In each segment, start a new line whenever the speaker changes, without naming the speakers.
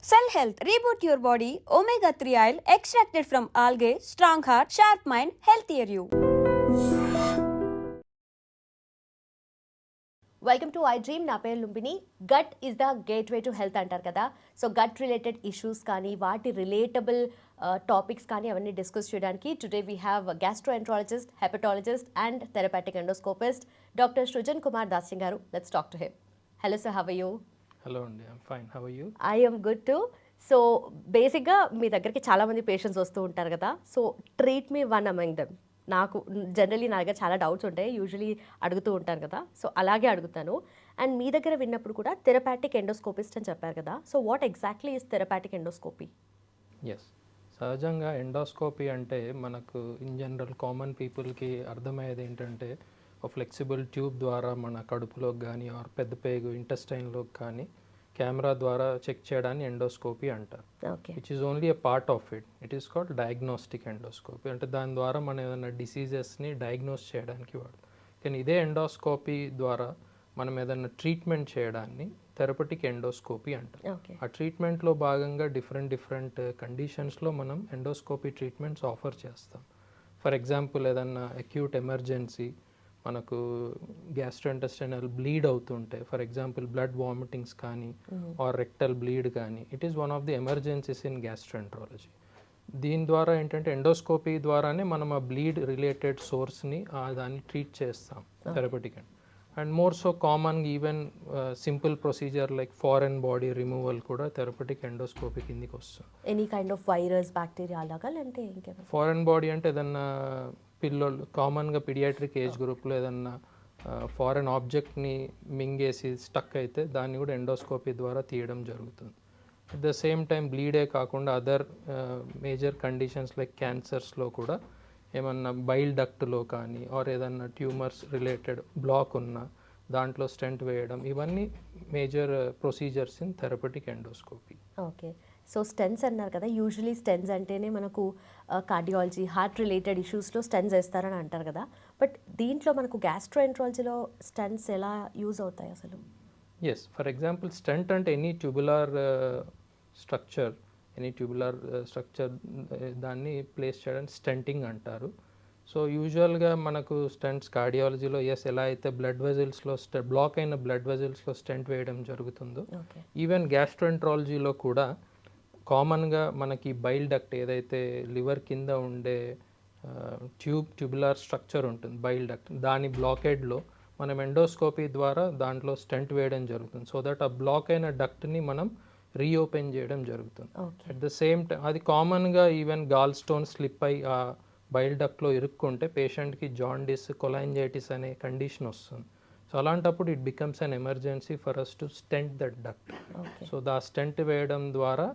Cell Health, reboot your body, omega 3 oil extracted from algae, strong heart, sharp mind, healthier you.
Welcome to I dream. నా పేరు Lumbini. Gut is the gateway to health అంటారు కదా. So gut related issues కానీ వాటి relatable topics కానీ అవన్నీ discuss చేయడానికి today we have gastroenterologist, hepatologist and therapeutic endoscopist doctor Srujan Kumar Das Singh గారు. Let's talk to him. Hello sir, how are you?
Hello అండి, I'm fine. How are you?
I am good too. So బేసిక్గా మీ దగ్గరికి చాలామంది patients వస్తూ ఉంటారు కదా. So treat me one among them. నాకు జనరలీ నా దగ్గర చాలా డౌట్స్ ఉంటాయి, యూజువలీ అడుగుతూ ఉంటాను కదా. సో అలాగే అడుగుతాను. అండ్ మీ దగ్గర విన్నప్పుడు కూడా థెరపాటిక్ ఎండోస్కోపిస్ట్ అని చెప్పారు కదా. So what exactly is therapeutic endoscopy?
Yes, సహజంగా ఎండోస్కోపీ అంటే మనకు ఇన్ జనరల్ కామన్ పీపుల్కి అర్థమయ్యేది ఏంటంటే ఒక ఫ్లెక్సిబుల్ ట్యూబ్ ద్వారా మన కడుపులోకి కానీ ఆర్ పెద్ద పేగు ఇంటెస్టైన్లోకి కానీ కెమెరా ద్వారా చెక్ చేయడాన్ని ఎండోస్కోపీ అంటారు. Which is only a part of it. It is called diagnostic endoscopy. అంటే దాని ద్వారా మనం ఏదైనా డిసీజెస్ని డయాగ్నోస్ చేయడానికి వాడతాం. కానీ ఇదే ఎండోస్కోపీ ద్వారా మనం ఏదైనా ట్రీట్మెంట్ చేయడాన్ని థెరపటిక్ ఎండోస్కోపీ అంటారు. ఆ ట్రీట్మెంట్లో భాగంగా డిఫరెంట్ కండిషన్స్లో మనం ఎండోస్కోపీ ట్రీట్మెంట్స్ ఆఫర్ చేస్తాం. ఫర్ ఎగ్జాంపుల్ ఏదన్నా అక్యూట్ ఎమర్జెన్సీ, మనకు గ్యాస్ట్రోఇంటెస్టైనల్ బ్లీడ్ అవుతుంటే, ఫర్ ఎగ్జాంపుల్ బ్లడ్ వామిటింగ్స్ కానీ ఆర్ రెక్టల్ బ్లీడ్ కానీ, it is one of the emergencies in gastroenterology. దీని ద్వారా ఏంటంటే ఎండోస్కోపీ ద్వారానే మనం ఆ బ్లీడ్ రిలేటెడ్ సోర్స్ని దాన్ని ట్రీట్ చేస్తాం therapeutic. And more so common even simple procedure like foreign body removal కూడా థెరపటిక్ ఎండోస్కోపీ కిందికి వస్తుంది.
Any kind of virus, bacteria అలాగా అంటే
ఫారెన్ బాడీ అంటే ఏదన్నా పిల్లలు కామన్గా పీడియాట్రిక్ ఏజ్ గ్రూప్లో ఏదన్నా ఫారెన్ ఆబ్జెక్ట్ని మింగేసి స్టక్ అయితే దాన్ని కూడా ఎండోస్కోపీ ద్వారా తీయడం జరుగుతుంది. అట్ ద సేమ్ టైం బ్లీడే కాకుండా అదర్ మేజర్ కండిషన్స్ లైక్ క్యాన్సర్స్లో కూడా ఏమన్నా బైల్ డక్ట్లో కానీ ఆర్ ఏదన్నా ట్యూమర్స్ రిలేటెడ్ బ్లాక్ ఉన్న దాంట్లో స్టెంట్ వేయడం, ఇవన్నీ major procedures in therapeutic endoscopy.
Okay. So stents అన్నారు కదా, యూజువలీ స్టెన్స్ అంటేనే మనకు కార్డియాలజీ, హార్ట్ రిలేటెడ్ ఇష్యూస్లో స్టెన్స్ వేస్తారని అంటారు కదా. బట్ దీంట్లో మనకు గ్యాస్ట్రోఎంట్రాలజీలో స్టెన్స్ ఎలా యూజ్ అవుతాయి అసలు?
ఎస్, ఫర్ ఎగ్జాంపుల్ స్టెంట్ అంటే ఎనీ ట్యూబులార్ స్ట్రక్చర్ దాన్ని ప్లేస్ చేయడానికి స్టెంటింగ్ అంటారు. సో యూజువల్గా మనకు స్టెంట్స్ కార్డియాలజీలో ఎలా అయితే బ్లడ్ వెజల్స్లో బ్లాక్ అయిన బ్లడ్ వెజల్స్లో స్టెంట్ వేయడం జరుగుతుందో, ఈవెన్ గ్యాస్ట్రోఎంట్రాలజీలో కూడా కామన్గా మనకి బైల్ డక్ట్ ఏదైతే లివర్ కింద ఉండే ట్యూబులార్ స్ట్రక్చర్ ఉంటుంది, బైల్ డక్ట్, దాని బ్లాకేడ్లో మనం ఎండోస్కోపీ ద్వారా దాంట్లో స్టెంట్ వేయడం జరుగుతుంది. సో దట్ ఆ బ్లాక్ అయిన డక్ట్ని మనం రీఓపెన్ చేయడం జరుగుతుంది. అట్ ద సేమ్ టైం అది కామన్గా ఈవెన్ గాల్ స్టోన్ స్లిప్ అయి ఆ బైల్ డక్ట్లో ఇరుక్కుంటే పేషెంట్కి జాండిస్, కొలాంజైటిస్ అనే కండిషన్ వస్తుంది. సో అలాంటప్పుడు it becomes an emergency for us to stent that duct. So the stent వేయడం ద్వారా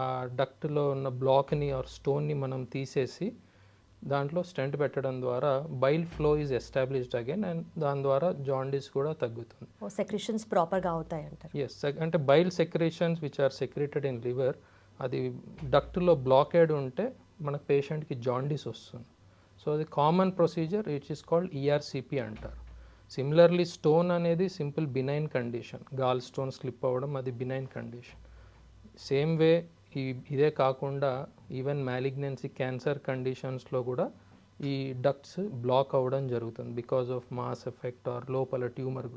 ఆ డక్ట్లో ఉన్న బ్లాక్ని ఆర్ స్టోన్ని మనం తీసేసి దాంట్లో స్టెంట్ పెట్టడం ద్వారా bile flow is established again and దాని ద్వారా జాండిస్ కూడా తగ్గుతుంది.
సెక్రిషన్స్ ప్రాపర్గా అవుతాయి అంటారు.
ఎస్, అంటే bile secretions which are secreted in liver, అది డక్ట్లో బ్లాకేడ్ ఉంటే మన పేషెంట్కి జాండిస్ వస్తుంది. సో అది common procedure which is called ERCP అంటారు. సిమిలర్లీ స్టోన్ అనేది simple benign condition, gall stone slip అవ్వడం అది బినైన్ కండిషన్. సేమ్ వే ఇదే కాకుండా ఈవెన్ మ్యాలిగ్నెన్సీ, క్యాన్సర్ కండిషన్స్లో కూడా ఈ డక్ట్స్ బ్లాక్ అవ్వడం జరుగుతుంది because of mass effect are లోపల ట్యూమర్.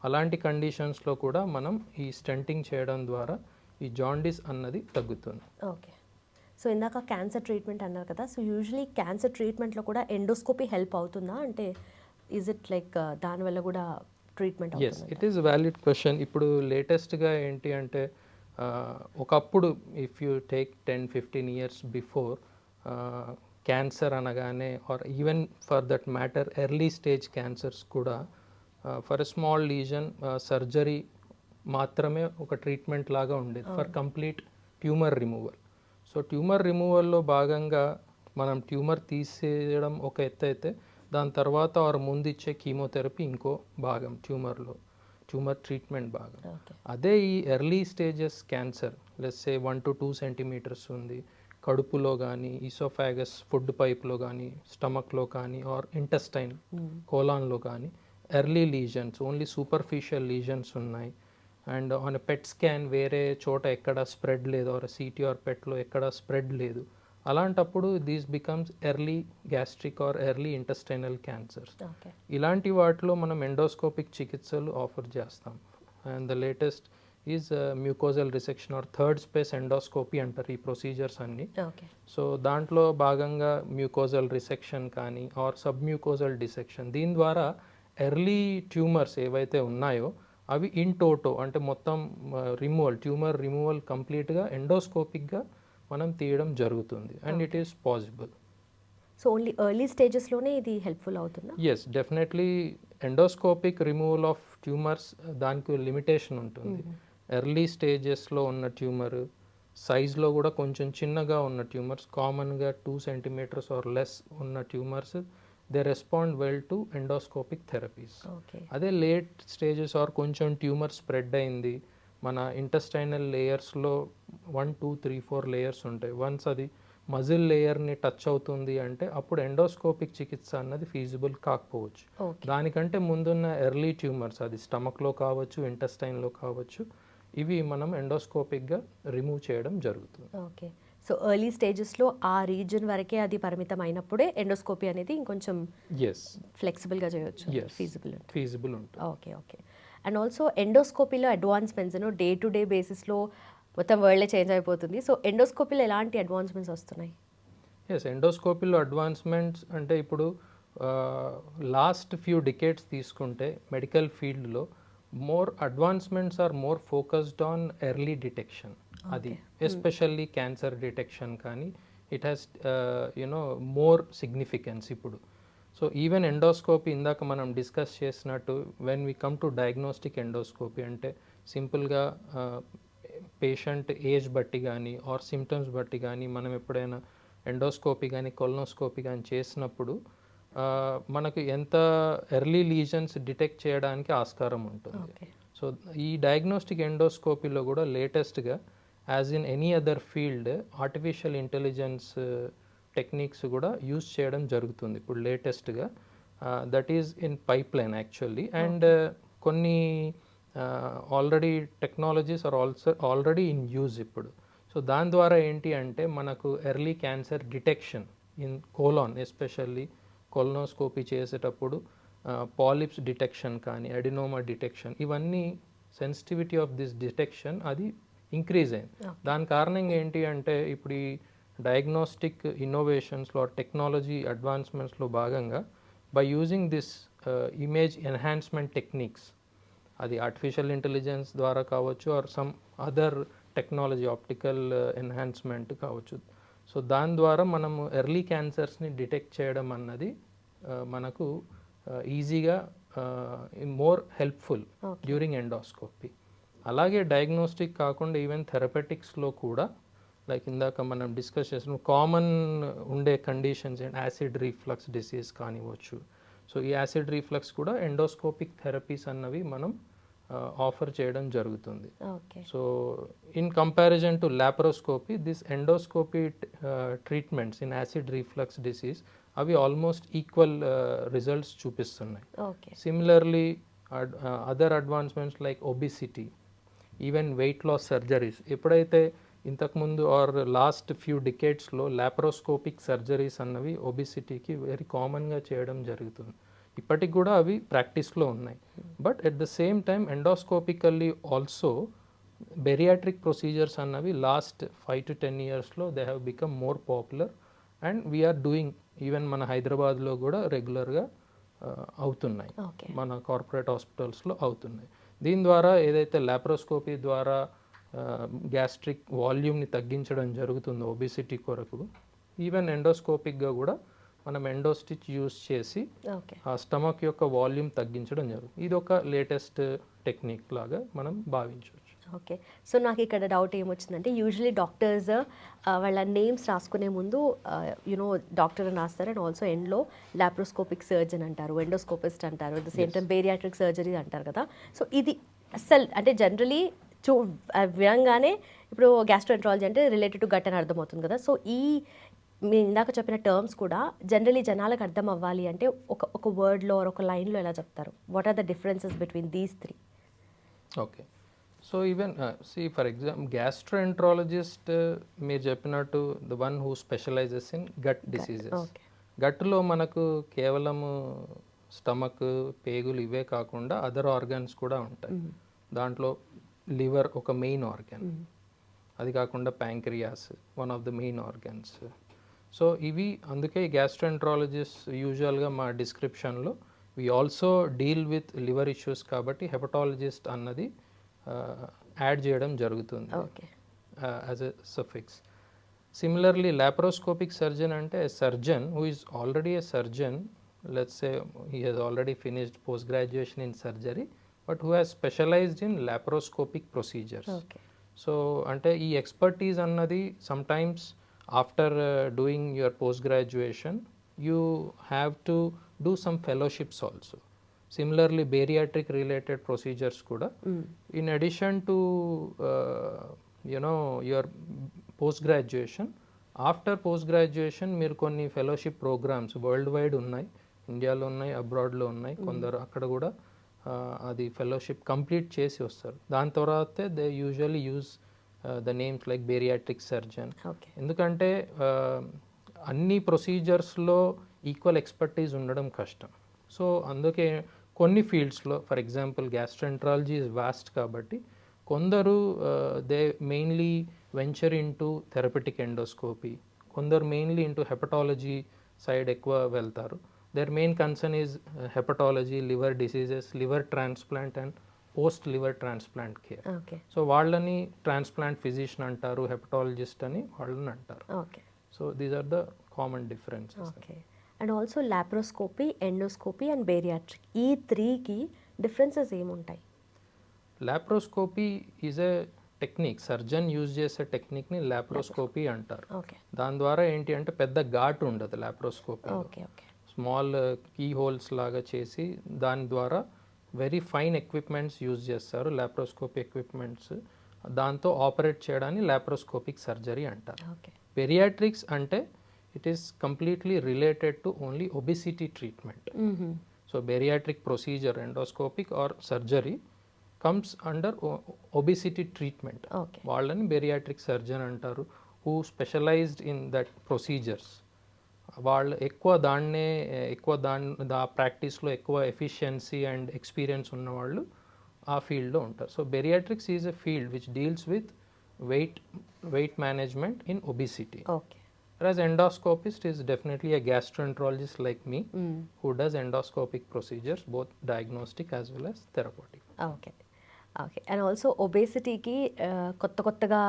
అలాంటి కండిషన్స్లో కూడా మనం ఈ స్టెంటింగ్ చేయడం ద్వారా ఈ జాండిస్ అన్నది తగ్గుతుంది.
ఓకే. సో ఇందాక క్యాన్సర్ ట్రీట్మెంట్ అన్నారు కదా. సో యూజువలీ క్యాన్సర్ ట్రీట్మెంట్లో కూడా ఎండోస్కోపీ హెల్ప్ అవుతుందా? అంటే ఈజ్ ఇట్ లైక్ దానివల్ల కూడా treatment?
Yes, it is valid question. ఇప్పుడు లేటెస్ట్గా ఏంటి అంటే ఒకప్పుడు if you take 10-15 years before, cancer అనగానే or even for that matter early stage cancers కూడా for a small lesion surgery మాత్రమే ఒక ట్రీట్మెంట్ లాగా ఉండేది for complete tumour removal. So tumour రిమూవల్లో భాగంగా మనం ట్యూమర్ తీసేయడం ఒక ఎత్తు అయితే, దాని తర్వాత ఆర్ ముందు ఇచ్చే కీమోథెరపీ ఇంకో భాగం ట్యూమర్ ట్రీట్మెంట్ భాగం. అదే ఈ early stages cancer, let's say 1 to 2 centimeters ఉంది, కడుపులో కానీ, ఈసోఫాగస్ ఫుడ్ పైప్లో కానీ, స్టమక్లో కానీ ఆర్ ఇంటెస్టైన్ కోలాన్లో కానీ early lesions, only superficial lesions ఉన్నాయి, అండ్ ఆన్ పెట్ స్కాన్ వేరే చోట ఎక్కడ స్ప్రెడ్ లేదు, ఆర్ సిటీ ఆర్ పెట్లో ఎక్కడ స్ప్రెడ్ లేదు, అలాంటప్పుడు these becomes early gastric or early intestinal cancers.
Okay.
ఇలాంటి వాటిలో మనం ఎండోస్కోపిక్ చికిత్సలు ఆఫర్ చేస్తాం. And the latest is mucosal resection or third space endoscopy అంటారు ఈ ప్రొసీజర్స్ అన్ని.
ఓకే.
సో దాంట్లో భాగంగా మ్యూకోజల్ రిసెక్షన్ కానీ ఆర్ సబ్ మ్యూకోజల్ డిసెక్షన్, దీని ద్వారా ఎర్లీ ట్యూమర్స్ ఏవైతే ఉన్నాయో అవి ఇన్ టోటో అంటే మొత్తం ట్యూమర్ రిమూవల్ కంప్లీట్గా ఎండోస్కోపిక్గా మనం తీయడం జరుగుతుంది. And it is possible.
So only early స్టేజెస్లోనే ఇది హెల్ప్ఫుల్ అవుతుందా?
Yes, definitely endoscopic removal of tumours దానికి లిమిటేషన్ ఉంటుంది. ఎర్లీ స్టేజెస్లో ఉన్న ట్యూమర్ సైజ్లో కూడా కొంచెం చిన్నగా ఉన్న ట్యూమర్స్, కామన్గా 2 centimeters ఆర్ లెస్ ఉన్న tumours, they respond well to endoscopic therapies.
Okay.
అదే లేట్ స్టేజెస్ ఆర్ కొంచెం ట్యూమర్ స్ప్రెడ్ అయింది, మన ఇంటెస్టైనల్ లేయర్స్లో 1, 2, 3, 4 లేయర్స్ ఉంటాయి, వన్స్ అది మజిల్ లేయర్ని టచ్ అవుతుంది అంటే అప్పుడు ఎండోస్కోపిక్ చికిత్స అన్నది ఫీజిబుల్ కాకపోవచ్చు.
ఓకే.
దానికంటే ముందున్న ఎర్లీ ట్యూమర్స్, అది స్టమక్లో కావచ్చు, ఇంటెస్టైన్లో కావచ్చు, ఇవి మనం ఎండోస్కోపిక్గా రిమూవ్ చేయడం జరుగుతుంది.
ఓకే. సో ఎర్లీ స్టేజెస్లో ఆ రీజన్ వరకే అది పరిమితం అయినప్పుడే ఎండోస్కోపీ అనేది ఇంకొంచెం
ఎస్,
ఫ్లెక్సిబుల్గా చేయొచ్చు,
Yes.
ఫీజిబుల్
ఉంటుంది.
ఓకే. ఓకే. అండ్ ఆల్సో ఎండోస్కోపీలో అడ్వాన్స్మెంట్స్ డే టు డే బేసిస్లో మొత్తం వరల్డే చేంజ్ అయిపోతుంది. సో ఎండోస్కోపీలో ఎలాంటి అడ్వాన్స్మెంట్స్ వస్తున్నాయి?
ఎస్, ఎండోస్కోపీలో అడ్వాన్స్మెంట్స్ అంటే ఇప్పుడు లాస్ట్ ఫ్యూ డికేట్స్ తీసుకుంటే మెడికల్ ఫీల్డ్లో more advancements are more focused on early detection. అది ఎస్పెషల్లీ క్యాన్సర్ డిటెక్షన్ కానీ ఇట్ హ్యాస్ మోర్ సిగ్నిఫికెన్స్ ఇప్పుడు. సో ఈవెన్ ఎండోస్కోపీ ఇందాక మనం డిస్కస్ చేసినట్టు when we come to diagnostic endoscopy అంటే సింపుల్గా పేషెంట్ ఏజ్ బట్టి కానీ ఆర్ సిమ్టమ్స్ బట్టి కానీ మనం ఎప్పుడైనా ఎండోస్కోపీ కానీ కొలనోస్కోపీ కానీ చేసినప్పుడు మనకు ఎంత ఎర్లీ లీజన్స్ డిటెక్ట్ చేయడానికి ఆస్కారం ఉంటుంది. సో ఈ డయాగ్నోస్టిక్ ఎండోస్కోపీలో కూడా లేటెస్ట్గా as in any other field artificial intelligence techniques కూడా యూజ్ చేయడం జరుగుతుంది ఇప్పుడు లేటెస్ట్గా. That is in pipeline actually. And కొన్ని already technologies are already in use ఇప్పుడు. సో దాని ద్వారా ఏంటి అంటే మనకు early cancer detection in colon, especially colonoscopy చేసేటప్పుడు పాలిప్స్ డిటెక్షన్ కానీ అడినోమా డిటెక్షన్, ఇవన్నీ సెన్సిటివిటీ ఆఫ్ దిస్ డిటెక్షన్ అది ఇంక్రీజ్ అయింది. దాని కారణంగా ఏంటి అంటే ఇప్పుడు ఈ డయాగ్నోస్టిక్ ఇన్నోవేషన్స్లో టెక్నాలజీ అడ్వాన్స్మెంట్స్లో భాగంగా by using this image enhancement techniques, అది ఆర్టిఫిషియల్ ఇంటెలిజెన్స్ ద్వారా కావచ్చు or some other technology optical enhancement కావచ్చు. సో దాని ద్వారా మనము ఎర్లీ క్యాన్సర్స్ని డిటెక్ట్ చేయడం అన్నది మనకు ఈజీగా మోర్ హెల్ప్ఫుల్ డ్యూరింగ్ ఎండోస్కోపీ. అలాగే డయాగ్నోస్టిక్ కాకుండా ఈవెన్ థెరపెటిక్స్లో కూడా లైక్ ఇందాక మనం డిస్కస్ చేసిన కామన్ ఉండే conditions and acid reflux disease కానివ్వచ్చు. సో ఈ యాసిడ్ రీఫ్లక్స్ కూడా ఎండోస్కోపిక్ థెరపీస్ అన్నవి మనం ఆఫర్ చేయడం జరుగుతుంది. So in comparison to laparoscopy, this endoscopy treatments in acid reflux disease అవి ఆల్మోస్ట్ ఈక్వల్ రిజల్ట్స్ చూపిస్తున్నాయి. Similarly other advancements like obesity, even weight loss surgeries, ఎప్పుడైతే ఇంతకుముందు or last few డికేట్స్లో laparoscopic surgeries అన్నవి ఒబిసిటీకి very కామన్గా చేయడం జరుగుతుంది. ఇప్పటికి కూడా అవి ప్రాక్టీస్లో ఉన్నాయి. But at the same time endoscopically also bariatric procedures అన్నవి లాస్ట్ 5 to 10 yearsలో they have become more popular and we are doing, even మన హైదరాబాద్లో కూడా రెగ్యులర్గా అవుతున్నాయి, మన కార్పొరేట్ హాస్పిటల్స్లో అవుతున్నాయి. దీని ద్వారా ఏదైతే లాప్రోస్కోపీ ద్వారా గ్యాస్ట్రిక్ వాల్యూమ్ని తగ్గించడం జరుగుతుందో ఒబిసిటీ కొరకు, ఈవెన్ ఎండోస్కోపిక్గా కూడా మనం ఎండోస్టిచ్ యూస్ చేసి ఆ స్టమక్ యొక్క వాల్యూమ్ తగ్గించడం జరుగుతుంది. ఇది ఒక లేటెస్ట్ టెక్నిక్ లాగా మనం భావించవచ్చు.
ఓకే. సో నాకు ఇక్కడ డౌట్ ఏమొచ్చిందంటే యూజువలీ డాక్టర్స్ వాళ్ళ నేమ్స్ రాసుకునే ముందు డాక్టర్ అని రాస్తారు అండ్ ఆల్సో ఎండ్లో లాప్రోస్కోపిక్ సర్జన్ అంటారు, ఎండోస్కోపిస్ట్ అంటారు, at the same time bariatric surgery అంటారు కదా. సో ఇది అసలు అంటే జనరలీ వినంగానే ఇప్పుడు గ్యాస్ట్రోఎంట్రాలజీ అంటే రిలేటెడ్ టు గట్ అని అర్థమవుతుంది కదా. సో ఈ మీరు ఇందాక చెప్పిన టర్మ్స్ కూడా జనరలీ జనాలకు అర్థం అవ్వాలి అంటే ఒక వర్డ్లో ఒక లైన్లో ఎలా చెప్తారు? What are the differences between these three?
Okay. So even see for example gastroenterologist మీరు చెప్పినట్టు the one who specializes in gut diseases.
Okay.
గట్లో మనకు కేవలము స్టమక్, పేగులు ఇవే కాకుండా అదర్ ఆర్గన్స్ కూడా ఉంటాయి. దాంట్లో లివర్ ఒక మెయిన్ ఆర్గన్, అది కాకుండా pancreas one of the main organs. So ఇవి అందుకే గ్యాస్ట్రోఎంట్రాలజిస్ట్ యూజువల్గా మా డిస్క్రిప్షన్లో we also deal with liver issues కాబట్టి హెపటాలజిస్ట్ అన్నది యాడ్ చేయడం జరుగుతుంది as a suffix. Similarly laparoscopic surgeon అంటే surgeon who is already a surgeon, let's say he he's already finished post graduation in surgery but who has specialized in laparoscopic procedures. So అంటే ఈ expertise అన్నది sometimes after doing your post graduation you have to do some fellowships also. Similarly, bariatric related procedures kuda. In addition to your post graduation, after post graduation మీరు కొన్ని fellowship programmes world wide ఉన్నాయి, ఇండియాలో ఉన్నాయి, అబ్రాడ్లో ఉన్నాయి. కొందరు అక్కడ కూడా అది ఫెలోషిప్ కంప్లీట్ చేసి వస్తారు. దాని తర్వాతే they usually use the names like bariatric surgeon. ఎందుకంటే అన్ని ప్రొసీజర్స్లో ఈక్వల్ ఎక్స్పర్టీస్ ఉండడం కష్టం. సో అందుకే కొన్ని ఫీల్డ్స్లో for example gastroenterology is vast కాబట్టి కొందరు they mainly venture into therapeutic endoscopy, కొందరు మెయిన్లీ ఇంటూ హెపటాలజీ సైడ్ ఎక్కువ వెళ్తారు. Their main concern is hepatology, liver diseases, liver transplant and post liver transplant care. So వాళ్ళని transplant physician అంటారు, hepatologist అని వాళ్ళని అంటారు. So these are the common differences.
And also laparoscopy, endoscopy and bariatric, ఈ త్రీకి differences ఏముంటాయి?
Laparoscopy is a technique, surgeon use చేసే టెక్నిక్ని laparoscopy అంటారు. దాని ద్వారా ఏంటి అంటే పెద్ద ఘాటు ఉండదు లాప్రోస్కోపీ, స్మాల్ కీ హోల్స్ లాగా చేసి దాని ద్వారా వెరీ ఫైన్ ఎక్విప్మెంట్స్ యూజ్ చేస్తారు, లాప్రోస్కోపీ ఎక్విప్మెంట్స్. దాంతో ఆపరేట్ చేయడాన్ని లాప్రోస్కోపిక్ సర్జరీ అంటారు. బెరియాట్రిక్స్ అంటే it is completely related to only obesity treatment. So bariatric procedure, endoscopic or surgery comes under obesity treatment. వాళ్ళని bariatric surgeon అంటారు, who specialized in that procedures. వాళ్ళు ఎక్కువ ప్రాక్టీస్లో ఎక్కువ efficiency and experience ఉన్నవాళ్ళు ఆ ఫీల్డ్లో ఉంటారు. So bariatrics is a field which deals with weight management in obesity. Whereas endoscopist is definitely a gastroenterologist like me who does endoscopic procedures, both diagnostic as well as therapeutic.
Okay. And also ఒబేసిటీకి కొత్తగా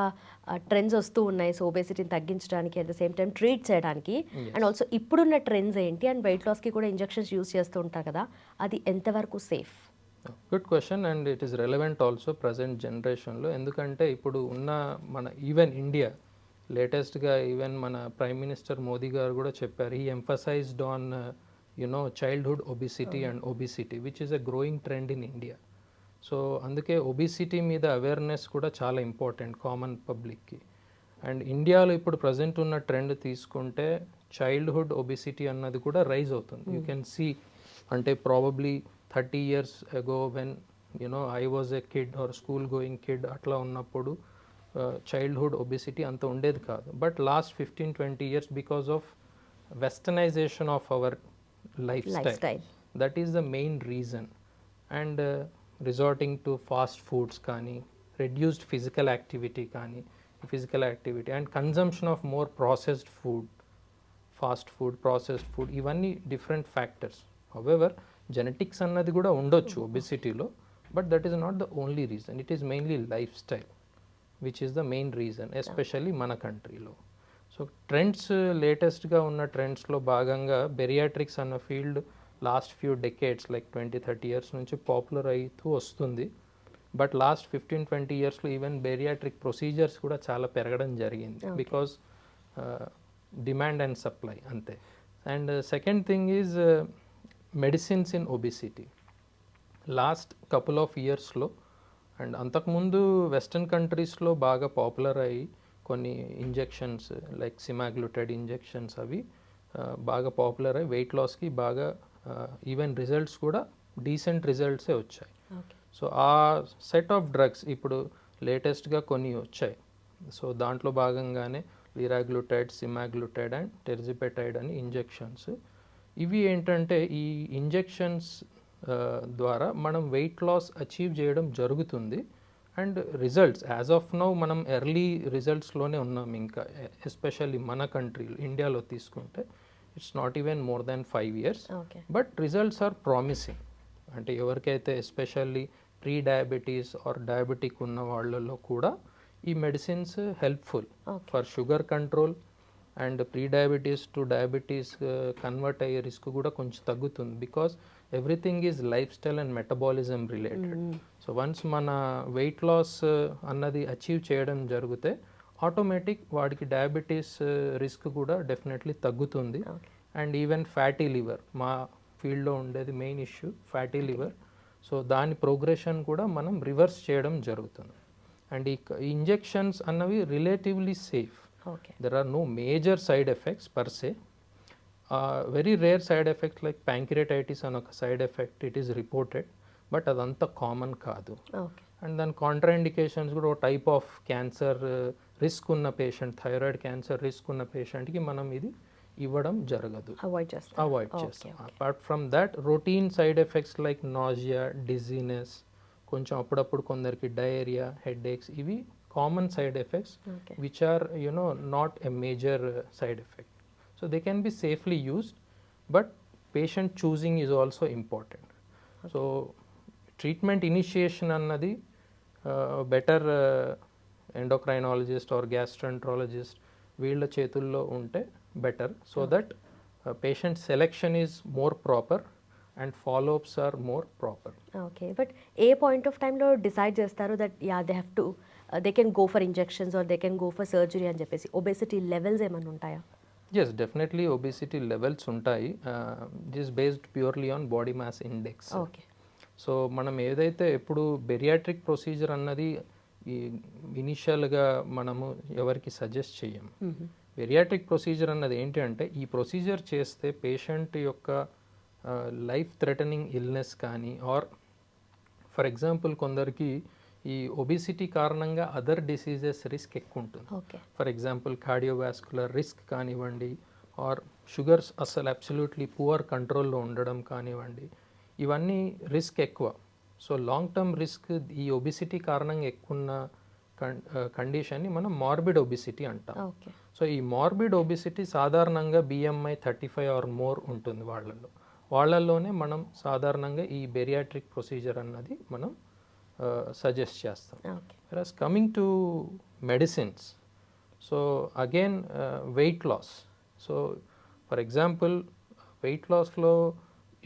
trends వస్తూ ఉన్నాయి. So ఒబేసిటీని తగ్గించడానికి at the same time treat చేయడానికి. And also ఇప్పుడున్న trends ఏంటి? And weight లాస్కి కూడా ఇంజెక్షన్స్ యూస్ చేస్తూ ఉంటారు కదా, అది ఎంతవరకు safe?
Good question and it is relevant also present జనరేషన్లో. ఎందుకంటే ఇప్పుడు ఉన్న మన ఈవెన్ ఇండియా లేటెస్ట్గా ఈవెన్ మన ప్రైమ్ మినిస్టర్ మోదీ గారు కూడా చెప్పారు, ఈ emphasised on childhood obesity and obesity which is a growing trend in India. So అందుకే ఒబిసిటీ మీద అవేర్నెస్ కూడా చాలా ఇంపార్టెంట్ కామన్ పబ్లిక్కి. అండ్ ఇండియాలో ఇప్పుడు ప్రజెంట్ ఉన్న ట్రెండ్ తీసుకుంటే చైల్డ్హుడ్ ఒబిసిటీ అన్నది కూడా రైజ్ అవుతుంది. యూ కెన్ సీ అంటే probably 30 years ago when I was a kid or school going kid అట్లా ఉన్నప్పుడు చైల్డ్హుడ్ ఒబిసిటీ అంత ఉండేది కాదు. But last 15-20 years because of westernisation of our life style, that is the main reason. And resorting to fast foods కానీ, reduced physical activity and consumption of more processed food, fast food, processed food, ఇవన్నీ different factors. However genetics అన్నది కూడా ఉండొచ్చు ఒబిసిటీలో, but that is not the only reason. It is mainly life style which is the main reason, especially మన కంట్రీలో. So trends, లేటెస్ట్గా ఉన్న ట్రెండ్స్లో భాగంగా బెరియాట్రిక్స్ అన్న field last few decades like 20-30 years నుంచి పాపులర్ అవుతూ వస్తుంది. బట్ లాస్ట్ 15-20 yearsలో ఈవెన్ బెరియాట్రిక్ ప్రొసీజర్స్ కూడా చాలా పెరగడం జరిగింది బికాస్ డిమాండ్ అండ్ సప్లై అంతే. And second thing is medicines in obesity. Last couple of ఇయర్స్లో అండ్ అంతకుముందు వెస్టర్న్ కంట్రీస్లో బాగా పాపులర్ అయ్యి కొన్ని ఇంజెక్షన్స్ లైక్ సిమాగ్లూటైడ్ ఇంజెక్షన్స్ అవి బాగా పాపులర్ అయ్యి వెయిట్ లాస్కి బాగా ఈవెన్ రిజల్ట్స్ కూడా డీసెంట్ రిజల్ట్సే వచ్చాయి. సో ఆ సెట్ ఆఫ్ డ్రగ్స్ ఇప్పుడు లేటెస్ట్గా కొన్ని వచ్చాయి. సో దాంట్లో భాగంగానే లిరాగ్లూటైడ్, సిమాగ్లూటైడ్ అండ్ టెర్జిపెటైడ్ అని ఇంజెక్షన్స్. ఇవి ఏంటంటే ఈ ఇంజెక్షన్స్ ద్వారా మనం వెయిట్ లాస్ అచీవ్ చేయడం జరుగుతుంది. And results as of now మనం ఎర్లీ రిజల్ట్స్లోనే ఉన్నాం. ఇంకా ఎస్పెషల్లీ మన కంట్రీలో ఇండియాలో తీసుకుంటే it's not even more than 5 years,
okay.
But results are promising. అంటే ఎవరికైతే especially pre diabetes or diabetic ఉన్న వాళ్ళలో కూడా ఈ medicines helpful for sugar control and pre diabetes to diabetes convert అయ్యే రిస్క్ కూడా కొంచెం తగ్గుతుంది. Because everything is life style and metabolism related. So once మన వెయిట్ లాస్ అన్నది అచీవ్ చేయడం జరిగితే ఆటోమేటిక్ వాడికి డయాబెటీస్ రిస్క్ కూడా డెఫినెట్లీ తగ్గుతుంది. అండ్ ఈవెన్ ఫ్యాటీ లివర్, మా ఫీల్డ్లో ఉండేది main issue fatty liver. So దాని ప్రోగ్రెషన్ కూడా మనం రివర్స్ చేయడం జరుగుతుంది. అండ్ ఈ ఇంజెక్షన్స్ అన్నవి relatively safe.
Okay.
There are no major side effects per se. Very rare side effects like pancreatitis and ఒక side effect it is reported, but అదంతా common కాదు.
ఓకే.
అండ్ దాని కాంట్రాఇండికేషన్స్ కూడా ఒక టైప్ ఆఫ్ క్యాన్సర్ రిస్క్ ఉన్న patient, thyroid cancer risk ఉన్న పేషెంట్కి మనం ఇది ఇవ్వడం జరగదు,
అవాయిడ్ చేస్తాం.
అవాయిడ్ చేస్తాం. Apart from that routine side effects like nausea, dizziness, కొంచెం అప్పుడప్పుడు కొందరికి డయేరియా, హెడేక్స్, ఇవి common side effects
Okay.
which are not a major side effect. So they can be safely used, but patient choosing is also important. So treatment initiation annadi better endocrinologist or gastroenterologist వీళ్ళ చేతుల్లో ఉంటే better, so that patient selection is more proper and follow-ups are more proper.
Okay. But a point of టైంలో decide చేస్తారు that ya they have to they can go for injections or they can go for surgery అని చెప్పేసి? Obesity levels ఏమైనా ఉంటాయా?
Yes, definitely obesity levels ఉంటాయి. It is based purely on body mass index.
Okay.
So మనం ఏదైతే ఎప్పుడు bariatric procedure అన్నది ఈ ఇనిషియల్గా మనము ఎవరికి సజెస్ట్ చేయము. బెరియాట్రిక్ ప్రొసీజర్ అన్నది ఏంటి అంటే ఈ ప్రొసీజర్ చేస్తే పేషెంట్ యొక్క లైఫ్ థ్రెటనింగ్ ఇల్నెస్ కానీ ఆర్ ఫర్ ఎగ్జాంపుల్ కొందరికి ఈ ఒబిసిటీ కారణంగా అదర్ డిసీజెస్ రిస్క్ ఎక్కువ ఉంటుంది.
Okay.
For example cardiovascular risk కానివ్వండి, ఆర్ షుగర్స్ అసలు అబ్సల్యూట్లీ పువర్ కంట్రోల్లో ఉండడం కానివ్వండి, ఇవన్నీ రిస్క్ ఎక్కువ. సో లాంగ్ టర్మ్ రిస్క్ ఈ ఒబిసిటీ కారణంగా ఎక్కువ ఉన్న కండిషన్ని మనం మార్బిడ్ ఒబిసిటీ అంటాం.
ఓకే.
సో ఈ మార్బిడ్ ఒబిసిటీ సాధారణంగా BMI 35 ఆర్ మోర్ ఉంటుంది వాళ్ళల్లోనే మనం సాధారణంగా ఈ బెరియాట్రిక్ ప్రొసీజర్ అన్నది మనం సజెస్ట్ చేస్తాం.
Okay.
whereas coming to medicines, so again weight loss. So for example weight loss lo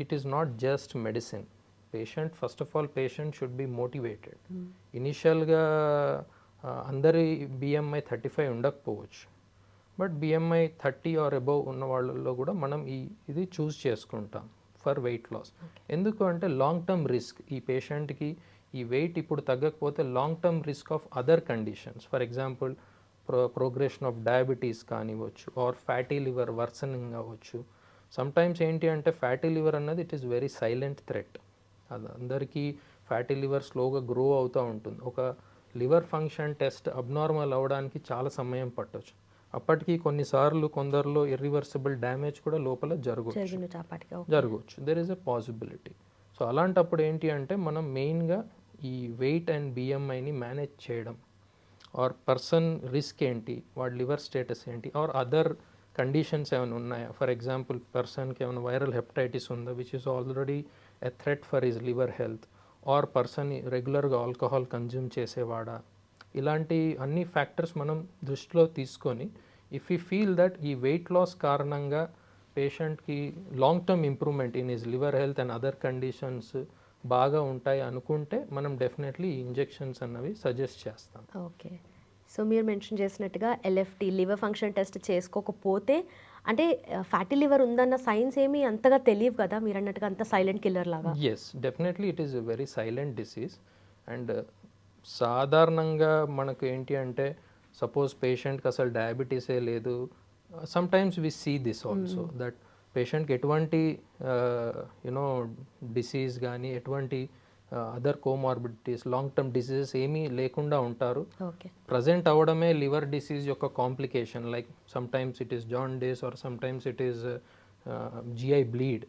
it is not just medicine. Patient, first of all patient should be motivated. Initial ga అందరి BMI 35 ఉండకపోవచ్చు, but BMI 30 are above ఉన్న వాళ్ళలో కూడా మనం ఇది చూస్ చేసుకుంటాం for weight loss. ఎందుకు అంటే లాంగ్ టర్మ్ రిస్క్ ఈ పేషెంట్కి ఈ వెయిట్ ఇప్పుడు తగ్గకపోతే long term risk of other conditions, for example progression of diabetes కానివ్వచ్చు ఆర్ ఫ్యాటీ లివర్ వర్సనింగ్ అవ్వచ్చు. సమ్టైమ్స్ ఏంటి అంటే ఫ్యాటీ లివర్ అన్నది it is very silent threat. అది అందరికీ ఫ్యాటీ లివర్ స్లోగా గ్రో అవుతూ ఉంటుంది. ఒక లివర్ ఫంక్షన్ టెస్ట్ అబ్నార్మల్ అవ్వడానికి చాలా సమయం పట్టవచ్చు. అప్పటికి కొన్నిసార్లు కొందరిలో ఇర్రివర్సిబుల్ డ్యామేజ్ కూడా లోపల జరగవచ్చు. There is a possibility. So అలాంటప్పుడు ఏంటి అంటే మనం మెయిన్గా ఈ వెయిట్ అండ్ BMIని మేనేజ్ చేయడం, ఆర్ పర్సన్ రిస్క్ ఏంటి, వాడి లివర్ స్టేటస్ ఏంటి, ఆర్ అదర్ కండిషన్స్ ఏమైనా ఉన్నాయా. ఫర్ ఎగ్జాంపుల్ పర్సన్కి ఏమైనా వైరల్ హెపటైటిస్ ఉందా which is already a threat for his liver health, or person రెగ్యులర్గా ఆల్కహాల్ కన్జ్యూమ్ చేసేవాడా. ఇలాంటి అన్ని ఫ్యాక్టర్స్ మనం దృష్టిలో తీసుకొని ఇఫ్ యూ ఫీల్ దట్ ఈ వెయిట్ లాస్ కారణంగా పేషెంట్కి long term improvement in his liver health and other conditions బాగా ఉంటాయి అనుకుంటే మనం డెఫినెట్లీ ఇంజెక్షన్స్ అన్నవి సజెస్ట్ చేస్తాం.
ఓకే. సో మీరు మెన్షన్ చేసినట్టుగా LFT లివర్ ఫంక్షన్ టెస్ట్ చేసుకోకపోతే అంటే ఫ్యాటీ లివర్ ఉందన్న సైన్స్ ఏమీ అంతగా తెలియదు కదా, మీరు అన్నట్టుగా అంత సైలెంట్ కిల్లర్ లాగా.
Yes, definitely it is very silent disease. And సాధారణంగా మనకు ఏంటి అంటే సపోజ్ పేషెంట్కి అసలు డయాబెటీసే లేదు, sometimes we see this also that పేషెంట్కి ఎటువంటి డిసీజ్ కానీ ఎటువంటి other comorbidities long term diseases ఏమీ లేకుండా ఉంటారు.
ఓకే.
ప్రజెంట్ అవ్వడమే లివర్ డిసీజ్ యొక్క complication. Like sometimes it is jaundice or sometimes it is GI bleed.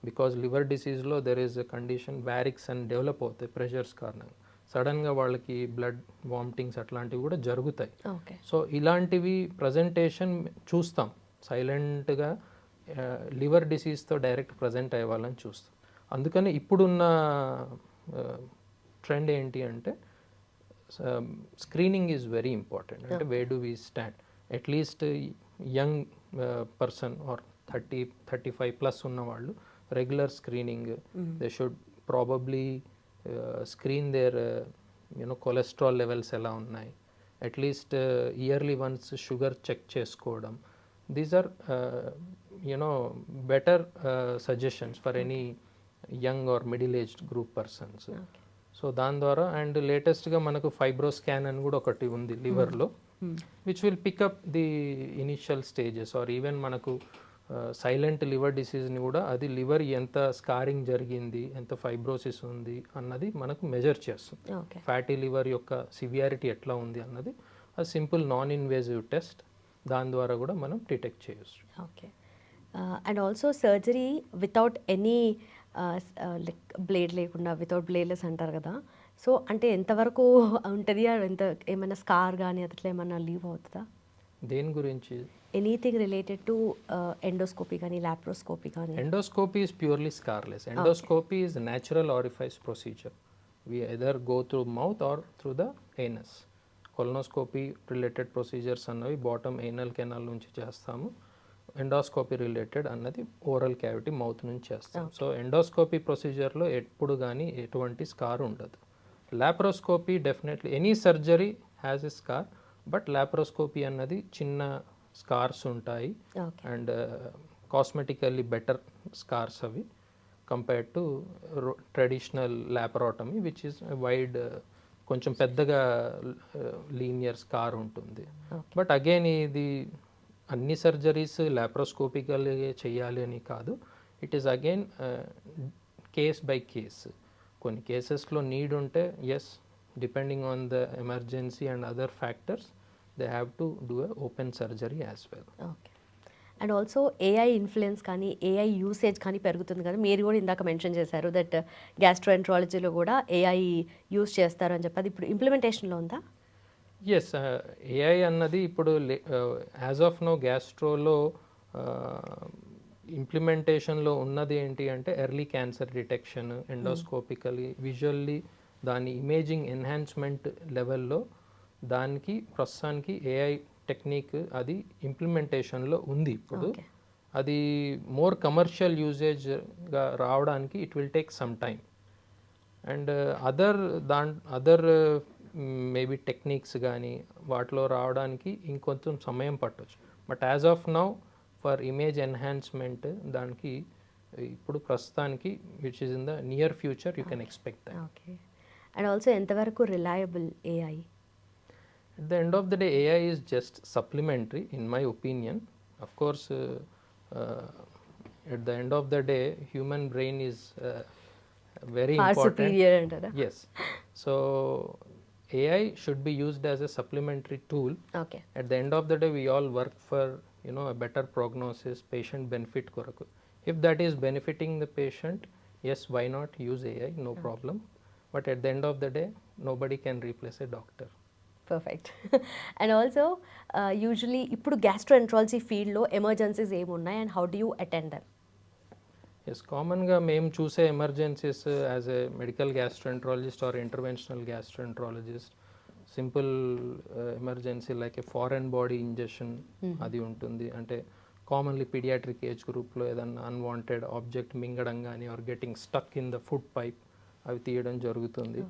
Because liver డిసీజ్లో there is a condition varix అని డెవలప్ అవుతాయి ప్రెషర్స్ కారణంగా. సడన్గా వాళ్ళకి బ్లడ్ వామిటింగ్స్ అట్లాంటివి కూడా జరుగుతాయి.
ఓకే.
సో ఇలాంటివి ప్రజెంటేషన్ చూస్తాం. సైలెంట్గా లివర్ డిసీజ్తో డైరెక్ట్ ప్రజెంట్ అయ్యే వాళ్ళని చూస్తాం. అందుకని ఇప్పుడున్న ట్రెండ్ ఏంటి అంటే స్క్రీనింగ్ ఈజ్ వెరీ ఇంపార్టెంట్. అంటే way do we stand at least young person or 30-35+ ఉన్న వాళ్ళు regular screening, they should probably screen their cholesterol levels ఎలా ఉన్నాయి, at least yearly once sugar check చేసుకోవడం. These are better suggestions for any young or middle aged group persons. So దాని ద్వారా and లేటెస్ట్గా మనకు fibro scan అని కూడా ఒకటి ఉంది లివర్లో, which will pick up the initial stages or even మనకు సైలెంట్ లివర్ డిసీజ్ని కూడా అది లివర్ ఎంత స్కారింగ్ జరిగింది, ఎంత ఫైబ్రోసిస్ ఉంది అన్నది మనకు మెజర్ చేస్తుంది. ఫ్యాటీ లివర్ యొక్క సివియారిటీ ఎట్లా ఉంది అన్నది అది సింపుల్ నాన్ ఇన్వేజివ్ టెస్ట్, దాని ద్వారా కూడా మనం డిటెక్ట్ చేయొచ్చు.
Okay. And also surgery without any like blade లేకుండా, వితౌట్ బ్లేడ్లెస్ అంటారు కదా, సో అంటే ఎంతవరకు ఉంటుంది, ఎంత ఏమైనా స్కార్ కానీ అట్లా ఏమైనా లీవ్ అవుతుందా?
దేని గురించి?
ఎనీథింగ్ రిలేటెడ్ టు ఎండోస్కోపీ కానీ లాప్రోస్కోపీ కానీ.
Endoscopy is purely scarless. Endoscopy is a natural orifice procedure. We either go through mouth or through the anus. Colonoscopy related procedures అన్నవి బాటమ్ anal canal నుంచి చేస్తాము. Endoscopy related అన్నది oral cavity mouth నుంచి చేస్తాం. So endoscopy ప్రొసీజర్లో ఎప్పుడు కానీ ఎటువంటి scar ఉండదు. Laparoscopy definitely any surgery has a scar, but laparoscopy అన్నది చిన్న స్కార్స్ ఉంటాయి అండ్ కాస్మెటికల్లీ బెటర్ స్కార్స్ అవి compared to traditional laparotomy which is wide, కొంచెం పెద్దగా లీనియర్ స్కార్ ఉంటుంది. బట్ అగైన్ ఇది అన్ని సర్జరీస్ లాప్రోస్కోపికల్ చేయాలి అని కాదు, it is again case by case. కొన్ని కేసెస్లో నీడ్ ఉంటే yes, depending on the emergency and other factors they have to do a open surgery as well.
Okay. And also AI influence కానీ AI usage కానీ పెరుగుతుంది కదా, మీరు కూడా ఇందాక మెన్షన్ చేశారు దట్ గ్యాస్ట్రోఎంట్రాలజీలో కూడా ఏఐ యూస్ చేస్తారు అని చెప్పి, అది ఇప్పుడు ఇంప్లిమెంటేషన్లో ఉందా?
ఎస్, ఏఐ అన్నది ఇప్పుడు యాజ్ ఆఫ్ నో గ్యాస్ట్రోలో ఇంప్లిమెంటేషన్లో ఉన్నది ఏంటి అంటే ఎర్లీ క్యాన్సర్ డిటెక్షన్, ఎండోస్కోపికలీ విజువల్లీ దాని ఇమేజింగ్ ఎన్హాన్స్మెంట్ లెవెల్లో దానికి ప్రస్తుతానికి ఏఐ టెక్నిక్ అది ఇంప్లిమెంటేషన్లో ఉంది ఇప్పుడు. అది మోర్ కమర్షియల్ యూజేజ్గా రావడానికి it will take some time and other maybe techniques కానీ వాటిలో రావడానికి ఇంకొంచెం సమయం పట్టవచ్చు. But as of now for image enhancement దానికి ఇప్పుడు ప్రస్తుతానికి which is in the near future you can expect that.
Okay. And also ఎంతవరకు reliable AI?
At the end of the day, AI is just supplementary, in my opinion. Of course, at the end of the day, human brain is very
Far
important.
superior antara?
Yes. So, AI should be used as a supplementary tool.
Okay.
At the end of the day, we all work for a better prognosis, patient benefit koraku. If that is benefiting the patient, yes, why not use AI? No problem. But at the end of the day, nobody can replace a doctor.
Perfect. And also usually ఇప్పుడు gastroenterology ఫీల్డ్లో emergencies ఏమున్నాయి and how do you attend them?
Yes, కామన్గా మేము చూసే emergencies as a medical gastroenterologist or interventional gastroenterologist, simple emergency like a foreign body injection అది ఉంటుంది. అంటే commonly paediatric age గ్రూప్లో ఏదన్నా అన్వాంటెడ్ ఆబ్జెక్ట్ మింగడం కానీ or getting stuck in the food pipe అవి తీయడం జరుగుతుంది.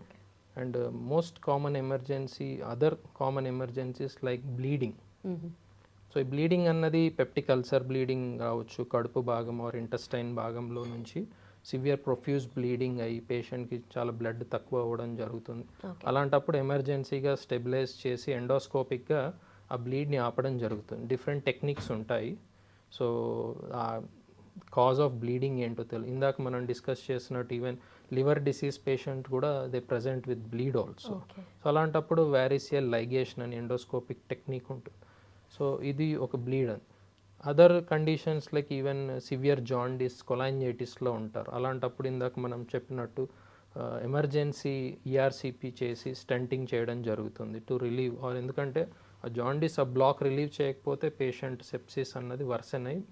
And most common emergency, other common emergencies like bleeding. So ఈ బ్లీడింగ్ అన్నది పెప్టిక్ అల్సర్ బ్లీడింగ్ రావచ్చు, కడుపు భాగం ఆర్ ఇంటెస్టైన్ భాగంలో నుంచి సివియర్ ప్రొఫ్యూజ్ బ్లీడింగ్ అయ్యి పేషెంట్కి చాలా బ్లడ్ తక్కువ అవ్వడం జరుగుతుంది. అలాంటప్పుడు ఎమర్జెన్సీగా స్టెబిలైజ్ చేసి ఎండోస్కోపిక్గా ఆ బ్లీడ్ని ఆపడం జరుగుతుంది. డిఫరెంట్ టెక్నిక్స్ ఉంటాయి. సో కాజ్ ఆఫ్ బ్లీడింగ్ ఏంటో తెలియదు. ఇందాక మనం డిస్కస్ చేసినట్టు ఈవెన్ లివర్ డిసీజ్ పేషెంట్ కూడా they present with bleed also.
Okay.
So అలాంటప్పుడు వారిసియల్ లైగేషన్ అని ఎండోస్కోపిక్ టెక్నిక్ ఉంటుంది. సో ఇది ఒక బ్లీడ్ అని. Other conditions like even severe jaundice కొలాంజైటిస్లో ఉంటారు. అలాంటప్పుడు ఇందాక మనం చెప్పినట్టు ఎమర్జెన్సీ ఈఆర్సిపి చేసి స్టంటింగ్ చేయడం జరుగుతుంది టు రిలీవ్ ఆర్, ఎందుకంటే ఆ జాండిస్ ఆ బ్లాక్ రిలీవ్ చేయకపోతే పేషెంట్ సెప్సిస్ అన్నది వర్సన్ అయ్యి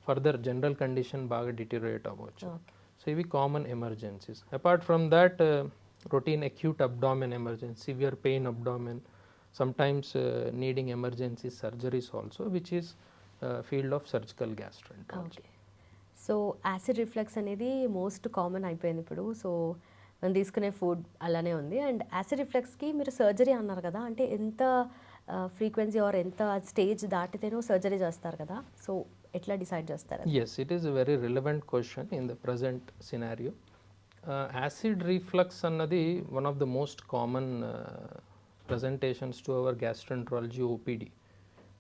ఫర్దర్ జనరల్ కండిషన్ బాగా డిటీరియేట్ అవ్వచ్చు.
ఓకే.
సో ఇవి common emergencies. Apart from that routine acute abdomen emergency, severe pain abdomen, sometimes needing emergency surgeries also, which is field of surgical gastroenterology.
Okay. So acid reflux అనేది most common అయిపోయింది ఇప్పుడు. So మనం తీసుకునే food అలానే ఉంది. And acid రిఫ్లక్స్కి మీరు surgery అన్నారు కదా, అంటే ఎంత ఫ్రీక్వెన్సీ ఆర్ ఎంత స్టేజ్ దాటితేనో సర్జరీ చేస్తారు కదా, సో ఎట్లా డిసైడ్ చేస్తారు?
Yes, it is a very relevant question in the present scenario. Acid reflux అన్నది one of the most common presentations to our gastroenterology OPD.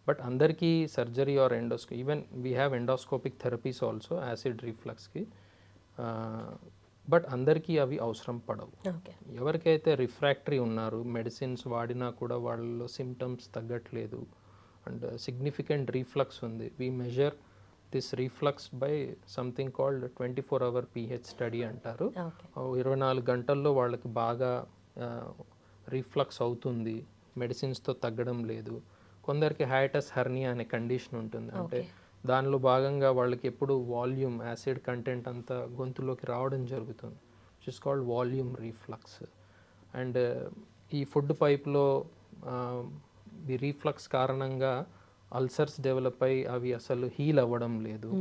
But అందరికీ surgery or endoscopy, even we have endoscopic therapies also acid రిఫ్లక్స్కి, but అందరికీ అవి అవసరం పడవు.
Okay.
ఎవరికైతే refractory ఉన్నారు, medicines వాడినా కూడా వాళ్ళలో సిమ్టమ్స్ తగ్గట్లేదు అండ్ సిగ్నిఫికెంట్ రీఫ్లక్స్ ఉంది, we measure this reflux by something called 24-hour pH study అంటారు.
ఓకే.
24 గంటల్లో వాళ్ళకి బాగా రీఫ్లక్స్ అవుతుంది, మెడిసిన్స్తో తగ్గడం లేదు. కొందరికి హైటస్ హెర్నియా అనే కండిషన్ ఉంటుంది, అంటే దానిలో భాగంగా వాళ్ళకి ఎప్పుడు వాల్యూమ్ యాసిడ్ కంటెంట్ అంతా గొంతులోకి రావడం జరుగుతుంది, which is called volume reflux. And ఈ ఫుడ్ పైప్లో ఈ రీఫ్లక్స్ కారణంగా అల్సర్స్ డెవలప్ అయ్యి అవి అసలు హీల్ అవ్వడం లేదు.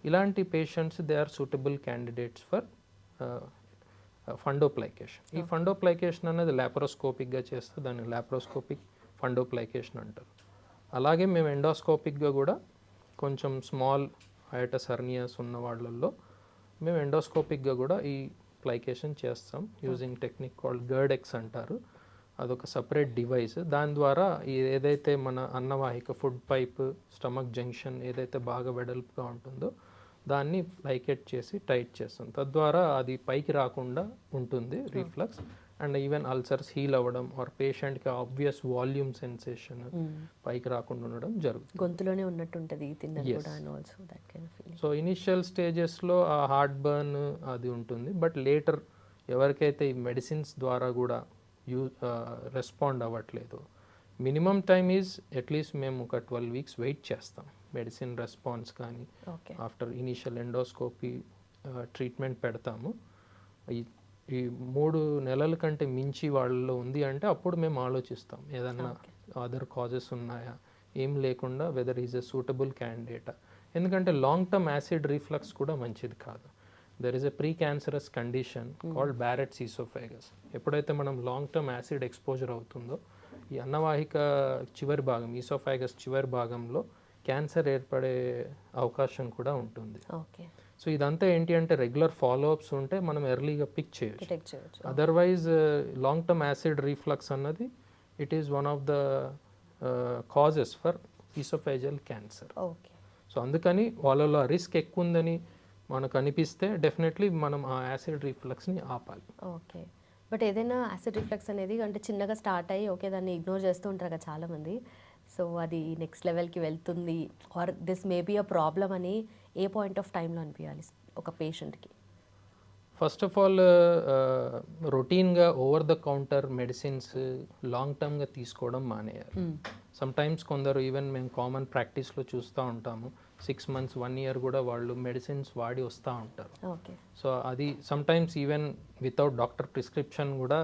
ఇలాంటి patients they are suitable candidates for fundoplication. ఈ ఫండోప్లైకేషన్ అనేది లాప్రోస్కోపిక్గా చేస్తే దాన్ని లాప్రోస్కోపిక్ ఫండోప్లైకేషన్ అంటారు. అలాగే మేము ఎండోస్కోపిక్గా కూడా కొంచెం స్మాల్ హైటస్ హెర్నియాస్ ఉన్న వాళ్ళల్లో మేము ఎండోస్కోపిక్గా కూడా ఈ ప్లైకేషన్ చేస్తాం యూజింగ్ టెక్నిక్ కాల్డ్ గర్డెక్స్ అంటారు. అదొక సపరేట్ డివైస్. దాని ద్వారా ఏదైతే మన అన్నవాహిక ఫుడ్ పైప్ స్టమక్ జంక్షన్ ఏదైతే బాగా వెడల్పుగా ఉంటుందో దాన్ని ప్లైకేట్ చేసి టైట్ చేస్తాం. తద్వారా అది పైకి రాకుండా ఉంటుంది reflux, and even ulcers heal అవ్వడం ఆర్ పేషెంట్కి ఆబ్వియస్ వాల్యూమ్ సెన్సేషన్ పైకి రాకుండా ఉండడం జరుగుతుంది.
గొంతులోనే ఉన్నట్టుంటుంది తిన్నది కూడా, and also that kind of feeling.
So initial స్టేజెస్లో ఆ హార్ట్ బర్న్ అది ఉంటుంది, బట్ లేటర్ ఎవరికైతే ఈ మెడిసిన్స్ ద్వారా కూడా రెస్పాండ్ అవ్వట్లేదు, మినిమం టైమ్ ఈజ్ అట్లీస్ట్ మేము ఒక 12 weeks వెయిట్ చేస్తాం మెడిసిన్ రెస్పాన్స్ కానీ.
Okay.
After initial endoscopy treatment పెడతాము. ఈ 3 నెలల కంటే మించి వాళ్ళలో ఉంది అంటే అప్పుడు మేము ఆలోచిస్తాం ఏదన్నా అదర్ కాజెస్ ఉన్నాయా, ఏం లేకుండా వెదర్ ఈజ్ ఎ సూటబుల్ క్యాండిడేటా. ఎందుకంటే లాంగ్ టర్మ్ యాసిడ్ రీఫ్లక్స్ కూడా మంచిది కాదు. There is a pre cancerous condition called barrettes oesophagus. ఎప్పుడైతే మనం లాంగ్ టర్మ్ యాసిడ్ ఎక్స్పోజర్ అవుతుందో ఈ అన్నవాహిక చివరి భాగం ఈసోఫాగస్ చివరి భాగంలో క్యాన్సర్ ఏర్పడే అవకాశం కూడా ఉంటుంది.
ఓకే.
సో ఇదంతా ఏంటి అంటే రెగ్యులర్ ఫాలోఅప్స్ ఉంటే మనం ఎర్లీగా పిక్ చేయొచ్చు.
డిటెక్ట్ చేయొచ్చు.
Otherwise long term acid reflux అన్నది it is one of the causes for oesophageal cancer.
Okay.
So అందుకని వాళ్ళలో రిస్క్ ఎక్కువ ఉందని మనకు అనిపిస్తే డెఫినెట్లీ మనం ఆ యాసిడ్ రిఫ్లక్స్ని ఆపాలి.
ఓకే. బట్ ఏదైనా యాసిడ్ రిఫ్లక్స్ అనేది అంటే చిన్నగా స్టార్ట్ అయ్యి ఓకే దాన్ని ఇగ్నోర్ చేస్తూ ఉంటారు కదా చాలామంది, సో అది నెక్స్ట్ లెవెల్కి వెళ్తుంది or this may be a problem అని ఏ పాయింట్ ఆఫ్ టైంలో అనిపించాలి ఒక పేషెంట్కి?
ఫస్ట్ ఆఫ్ ఆల్ రొటీన్గా over the counter medicines long టర్మ్గా తీసుకోవడం మానేయాలి. సమ్టైమ్స్ కొందరు ఈవెన్ మేము కామన్ ప్రాక్టీస్లో చూస్తూ ఉంటాము 6 months 1 year కూడా వాళ్ళు మెడిసిన్స్ వాడి వస్తూ ఉంటారు.
ఓకే.
సో అది sometimes even without doctor prescription కూడా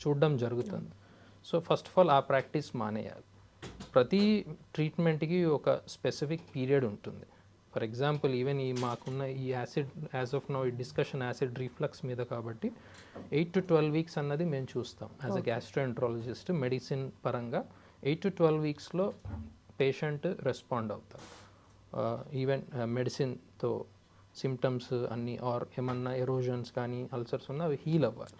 చూడడం జరుగుతుంది. సో ఫస్ట్ ఆఫ్ ఆల్ ఆ ప్రాక్టీస్ మానేయాలి. ప్రతి ట్రీట్మెంట్కి ఒక స్పెసిఫిక్ పీరియడ్ ఉంటుంది. ఫర్ ఎగ్జాంపుల్ ఈవెన్ మాకున్న ఈ యాసిడ్ యాజ్ ఆఫ్ నౌ ఈ డిస్కషన్ యాసిడ్ రీఫ్లక్స్ మీద కాబట్టి 8 to 12 weeks అన్నది మేము చూస్తాం యాజ్ అ గ్యాస్ట్రోఎంట్రాలజిస్ట్. మెడిసిన్ పరంగా 8 to 12 weeksలో పేషెంట్ రెస్పాండ్ అవుతారు. ఈవెన్ మెడిసిన్తో సిమ్టమ్స్ అన్నీ ఆర్ ఏమన్నా ఎరోజన్స్ కానీ అల్సర్స్ ఉన్నా అవి హీల్ అవ్వాలి.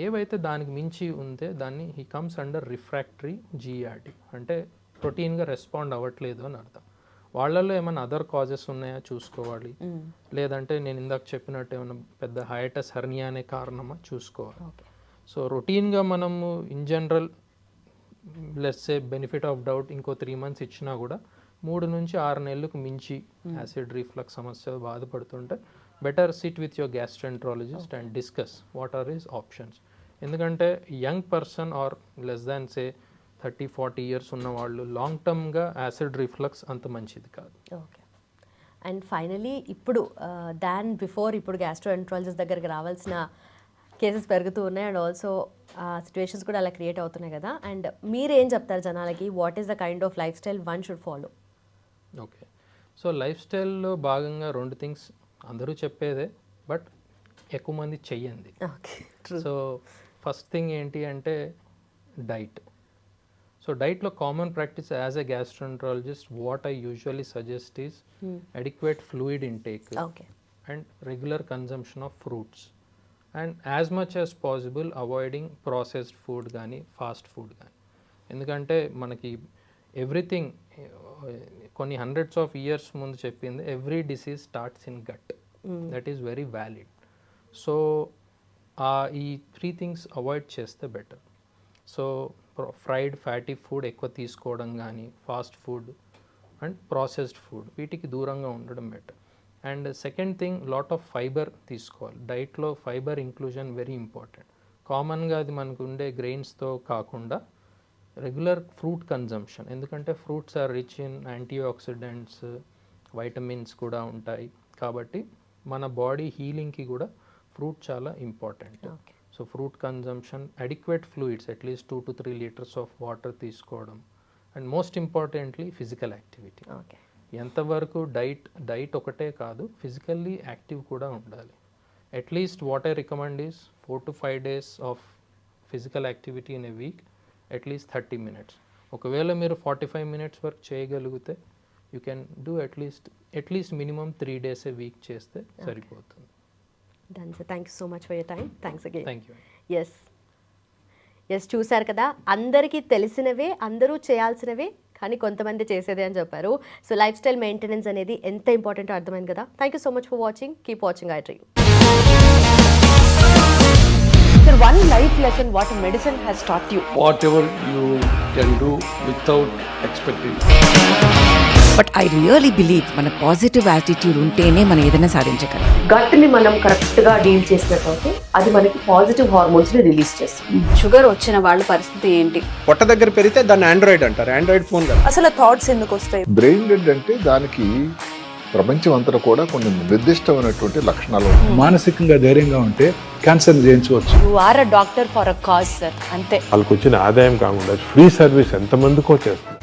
ఏవైతే దానికి మించి ఉంటే దాన్ని he comes under refractory GRT, అంటే ప్రోటీన్గా రెస్పాండ్ అవ్వట్లేదు అని అర్థం. వాళ్ళల్లో ఏమైనా అదర్ కాజెస్ ఉన్నాయా చూసుకోవాలి, లేదంటే నేను ఇందాక చెప్పినట్టు ఏమైనా పెద్ద హైటస్ హెర్నియా అనే కారణమా చూసుకోవాలి. సో రొటీన్గా మనము in general let's say benefit of doubt ఇంకో 3 months ఇచ్చినా కూడా 3 నుంచి 6 నెలలకు మించి యాసిడ్ రిఫ్లక్స్ సమస్య బాధపడుతుంటే better sit with your gastroenterologist and discuss what are his options. ఎందుకంటే young person or less than say 30-40 years ఉన్న వాళ్ళు లాంగ్ టర్మ్గా యాసిడ్ రిఫ్లక్స్ అంత మంచిది కాదు.
ఓకే. అండ్ ఫైనలీ ఇప్పుడు దాన్ బిఫోర్ ఇప్పుడు గ్యాస్ట్రోఎంట్రాలజిస్ట్ దగ్గరికి రావాల్సిన కేసెస్ పెరుగుతూ ఉన్నాయి అండ్ ఆల్సో సిచ్యువేషన్స్ కూడా అలా క్రియేట్ అవుతున్నాయి కదా. అండ్ మీరేం చెప్తారు జనాలకి, what is the kind of life style one should follow?
Okay, so life స్టైల్లో భాగంగా 2 things అందరూ చెప్పేదే, బట్ ఎక్కువ మంది చెయ్యండి.
ఓకే.
సో ఫస్ట్ థింగ్ ఏంటి అంటే డైట్. సో డైట్లో common practice as a gastroenterologist what I usually suggest is adequate fluid intake
okay.
and regular consumption of fruits and as much as possible avoiding processed food కానీ fast food కానీ. ఎందుకంటే మనకి everything కొన్ని hundreds of years ముందు చెప్పింది every disease starts in gut, that is very valid. So ఈ 3 things avoid చేస్తే better. So fried fatty food ఎక్కువ తీసుకోవడం కానీ, fast food and processed food వీటికి దూరంగా ఉండడం better. And second thing lot of fibre తీసుకోవాలి. డైట్లో ఫైబర్ ఇంక్లూజన్ వెరీ ఇంపార్టెంట్. కామన్గా అది మనకు ఉండే గ్రెయిన్స్తో కాకుండా రెగ్యులర్ ఫ్రూట్ కన్జంప్షన్, ఎందుకంటే fruits are rich in anti oxidants, vitamins కూడా ఉంటాయి. కాబట్టి మన బాడీ హీలింగ్కి కూడా ఫ్రూట్ చాలా important. So fruit consumption, adequate fluids at least 2 to 3 liters of water తీసుకోవడం and most importantly physical activity.
Okay.
ఎంతవరకు డైట్ ఒకటే కాదు, ఫిజికల్లీ యాక్టివ్ కూడా ఉండాలి. At least what I recommend is 4 to 5 days of physical activity in a week, at least 30 minutes. ఒకవేళ మీరు 45 minutes వరకు చేయగలిగితే you can do at least minimum 3 days a week చేస్తే సరిపోతుంది.
Done sir, thank you so much for your time. Thanks again.
Thank you.
Yes చూశారు కదా, అందరికీ తెలిసినవే, అందరూ చేయాల్సినవే, కానీ కొంతమంది చేసేదే అని చెప్పారు. సో లైఫ్ స్టైల్ మెయింటెనెన్స్ అనేది ఎంత ఇంపార్టెంటో అర్థమైంది కదా. Thank you so much for watching. Keep watching I dream. Sir, one life lesson what medicine has taught you.
Whatever you can do without expecting.
But I really believe మన positive attitude ఉంటేనే మనం ఏదైనా సాధించగలం.
గట్ని మనం కరెక్ట్గా deal చేసినట్లయితే అది మనకి పాజిటివ్ హార్మోన్స్ని రిలీజ్ చేస్తుంది.
షుగర్ వచ్చిన వాళ్ళ పరిస్థితి ఏంటి?
పొట్ట దగ్గర పెరిగితే దాన్ని ఆండ్రాయిడ్ అంటారు, ఆండ్రాయిడ్ ఫోన్ కదా.
అసలు థాట్స్ ఎందుకు వస్తాయి?
బ్రెయిన్ డెడ్ అంటే దానికి ప్రపంచం అంతా కూడా కొన్ని నిర్దిష్టమైనటువంటి లక్షణాలు.
మానసికంగా ధైర్యంగా ఉంటే క్యాన్సర్ జయించవచ్చు.
You are a doctor for a cause sir, అంతే.
వాళ్ళకి వచ్చిన ఆదాయం కాకుండా ఫ్రీ సర్వీస్ ఎంతమందికో చేస్తారు.